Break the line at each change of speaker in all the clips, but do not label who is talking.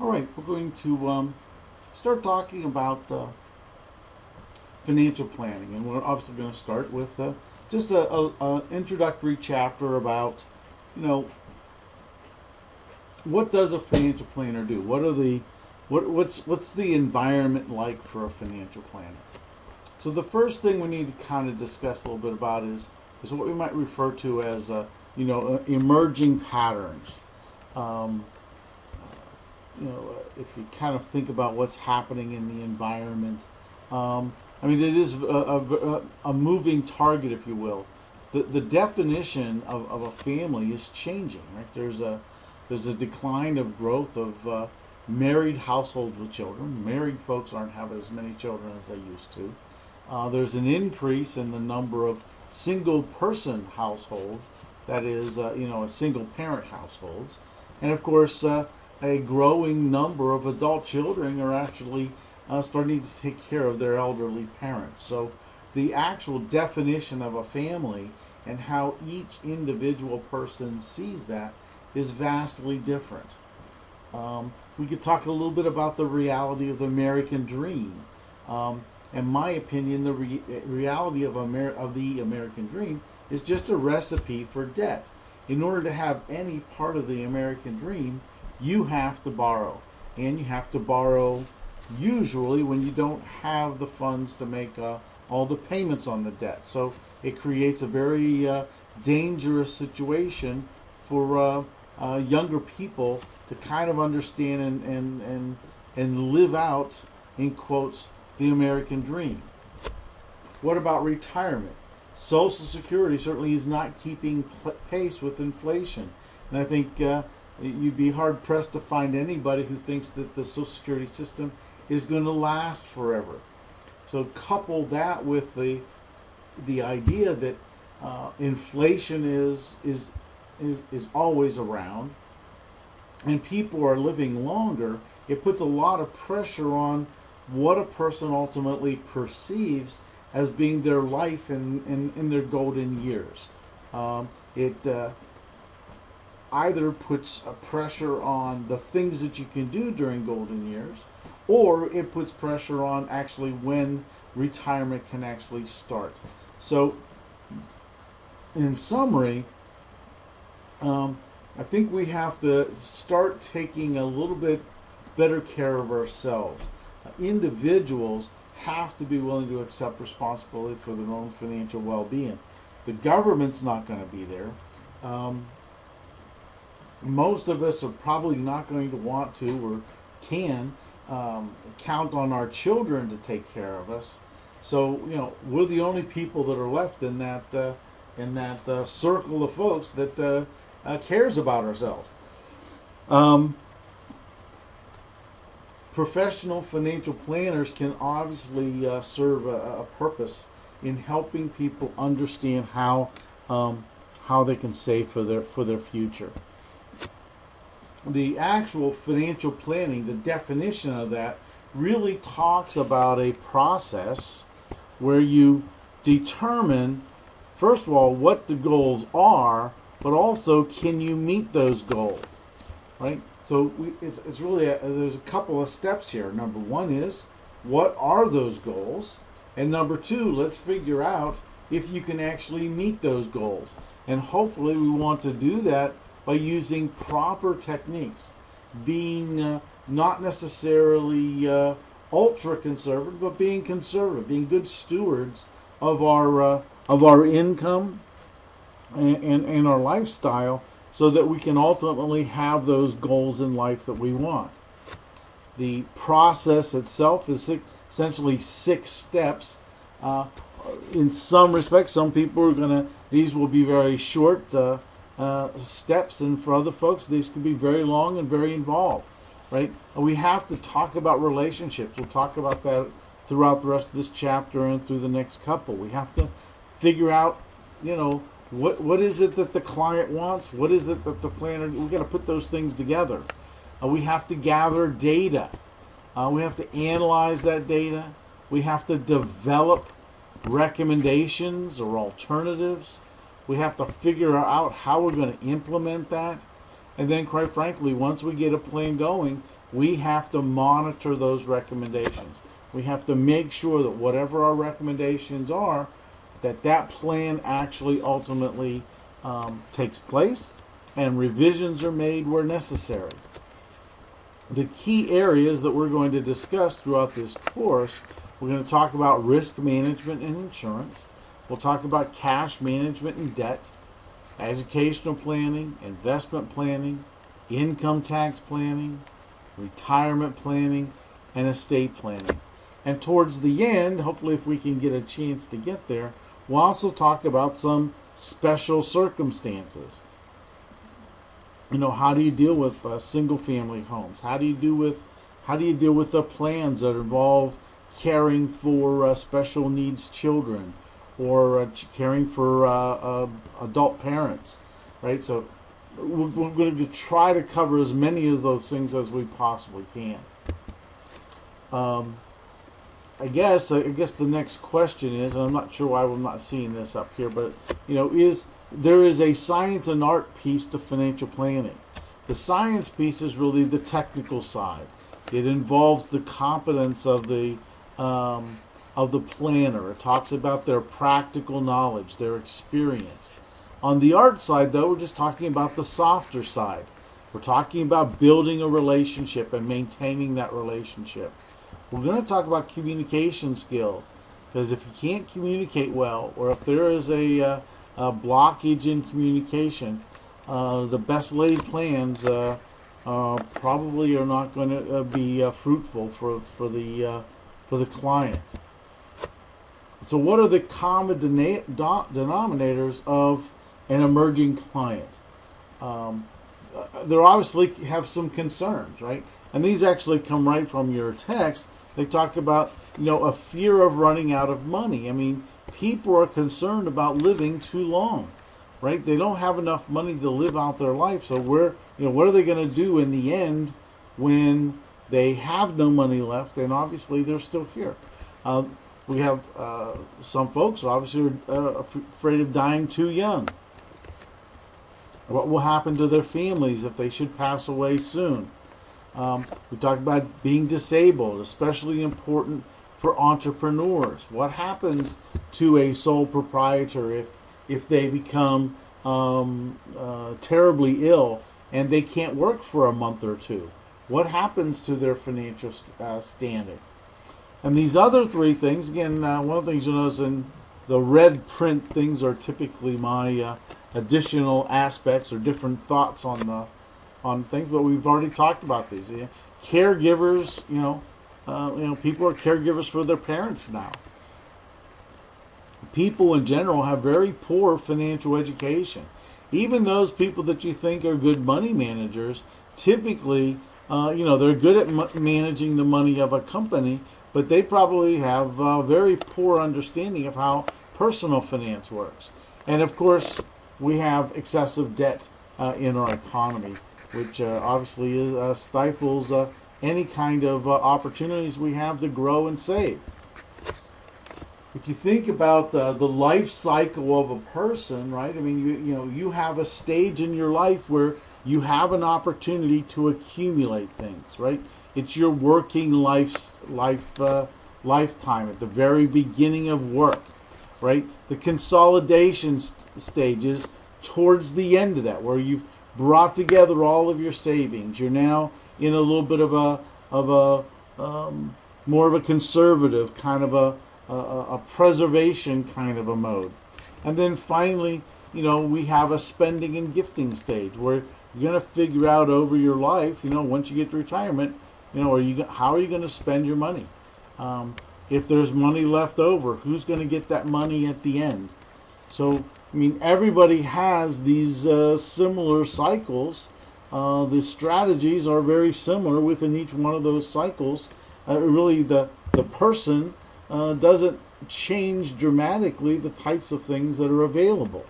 All right, we're going to start talking about financial planning, and we're obviously going to start with just a introductory chapter about, what does a financial planner do? What's the environment like for a financial planner? So the first thing we need to kind of discuss a little bit about is what we might refer to as emerging patterns. If you kind of think about what's happening in the environment, it is a moving target, if you will. The definition of a family is changing, right? There's a decline of growth of married households with children. Married folks aren't having as many children as they used to. There's an increase in the number of single-person households, that is, single-parent households. And of course, a growing number of adult children are actually starting to take care of their elderly parents. So the actual definition of a family and how each individual person sees that is vastly different. We could talk a little bit about the reality of the American dream. In my opinion, the reality of the American dream is just a recipe for debt. In order to have any part of the American dream, you have to borrow. And you have to borrow usually when you don't have the funds to make all the payments on the debt. So it creates a very dangerous situation for younger people to kind of understand and live out, in quotes, the American dream. What about retirement? Social Security certainly is not keeping pace with inflation. And I think you'd be hard-pressed to find anybody who thinks that the Social Security system is going to last forever. So couple that with the idea that inflation is always around, and people are living longer, it puts a lot of pressure on what a person ultimately perceives as being their life in their golden years. It either puts a pressure on the things that you can do during golden years, or it puts pressure on actually when retirement can actually start. So, in summary, I think we have to start taking a little bit better care of ourselves. Individuals have to be willing to accept responsibility for their own financial well-being. The government's not going to be there. Most of us are probably not going to want to or can count on our children to take care of us. So we're the only people that are left in that circle of folks that cares about ourselves. Professional financial planners can obviously serve a purpose in helping people understand how they can save for their future. The actual financial planning, the definition of that, really talks about a process where you determine, first of all, what the goals are, but also can you meet those goals, right? So it's really there's a couple of steps here. Number one is, what are those goals? And number two, let's figure out if you can actually meet those goals. And hopefully we want to do that by using proper techniques, being not necessarily ultra conservative, but being conservative, being good stewards of our income and our lifestyle, so that we can ultimately have those goals in life that we want. The process itself is essentially 6 steps. In some respects, some people are these will be very short steps, and for other folks, these can be very long and very involved, right? And we have to talk about relationships. We'll talk about that throughout the rest of this chapter and through the next couple. We have to figure out, what is it that the client wants? What is it that the planner? We've got to put those things together. We have to gather data. We have to analyze that data. We have to develop recommendations or alternatives. We have to figure out how we're going to implement that. And then, quite frankly, once we get a plan going, we have to monitor those recommendations. We have to make sure that whatever our recommendations are, that plan actually ultimately takes place, and revisions are made where necessary. The key areas that we're going to discuss throughout this course, we're going to talk about risk management and insurance. We'll talk about cash management and debt, educational planning, investment planning, income tax planning, retirement planning, and estate planning. And towards the end, hopefully if we can get a chance to get there, we'll also talk about some special circumstances. How do you deal with single family homes? How do you deal with the plans that involve caring for special needs children, or caring for adult parents, right? So we're going to try to cover as many of those things as we possibly can. I guess the next question is, and I'm not sure why we're not seeing this up here, but there is a science and art piece to financial planning. The science piece is really the technical side. It involves the competence of the planner. It talks about their practical knowledge, their experience. On the art side, though, we're just talking about the softer side. We're talking about building a relationship and maintaining that relationship. We're going to talk about communication skills, because if you can't communicate well, or if there is a blockage in communication, the best laid plans probably are not going to be fruitful for the client. So what are the common denominators of an emerging client? They obviously have some concerns, right? And these actually come right from your text. They talk about, a fear of running out of money. I mean, people are concerned about living too long, right? They don't have enough money to live out their life. So what are they going to do in the end when they have no money left? And obviously they're still here. We have some folks obviously are afraid of dying too young. What will happen to their families if they should pass away soon? We talked about being disabled, especially important for entrepreneurs. What happens to a sole proprietor if they become terribly ill and they can't work for a month or two? What happens to their financial standing? And these other three things, again, one of the things you'll notice in the red print things are typically my additional aspects or different thoughts on things, but we've already talked about these. Caregivers, people are caregivers for their parents now. People in general have very poor financial education. Even those people that you think are good money managers, typically, they're good at managing the money of a company, but they probably have a very poor understanding of how personal finance works. And of course, we have excessive debt in our economy, which obviously stifles any kind of opportunities we have to grow and save. If you think about the life cycle of a person, right? I mean, you have a stage in your life where you have an opportunity to accumulate things, right? It's your working lifetime at the very beginning of work, right? The consolidation stages towards the end of that, where you've brought together all of your savings. You're now in a little bit of a more of a conservative kind of a preservation kind of a mode. And then finally, we have a spending and gifting stage where you're going to figure out over your life, once you get to retirement, how are you going to spend your money? If there's money left over, who's going to get that money at the end? So, I mean, everybody has these similar cycles. The strategies are very similar within each one of those cycles. Really, the person doesn't change dramatically the types of things that are available.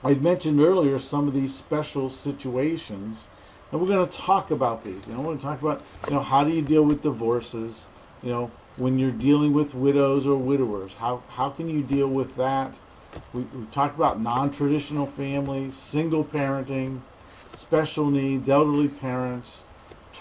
I mentioned earlier some of these special situations, and we're going to talk about these. We're going to talk about, how do you deal with divorces? When you're dealing with widows or widowers, how can you deal with that? We talked about non-traditional families, single parenting, special needs, elderly parents,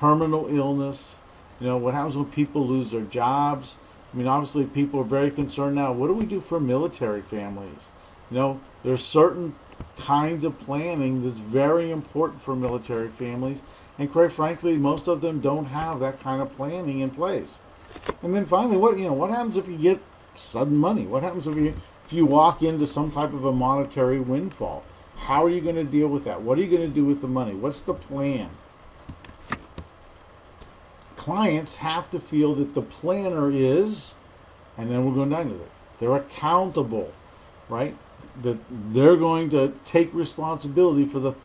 terminal illness. You know, what happens when people lose their jobs? I mean, obviously people are very concerned now. What do we do for military families? You know, there's certain kinds of planning that's very important for military families, and quite frankly, most of them don't have that kind of planning in place. And then finally, what happens if you get sudden money? What happens if you walk into some type of a monetary windfall? How are you going to deal with that? What are you going to do with the money? What's the plan? Clients have to feel that the planner is, and then we're going down to it, they're accountable, right? That they're going to take responsibility for the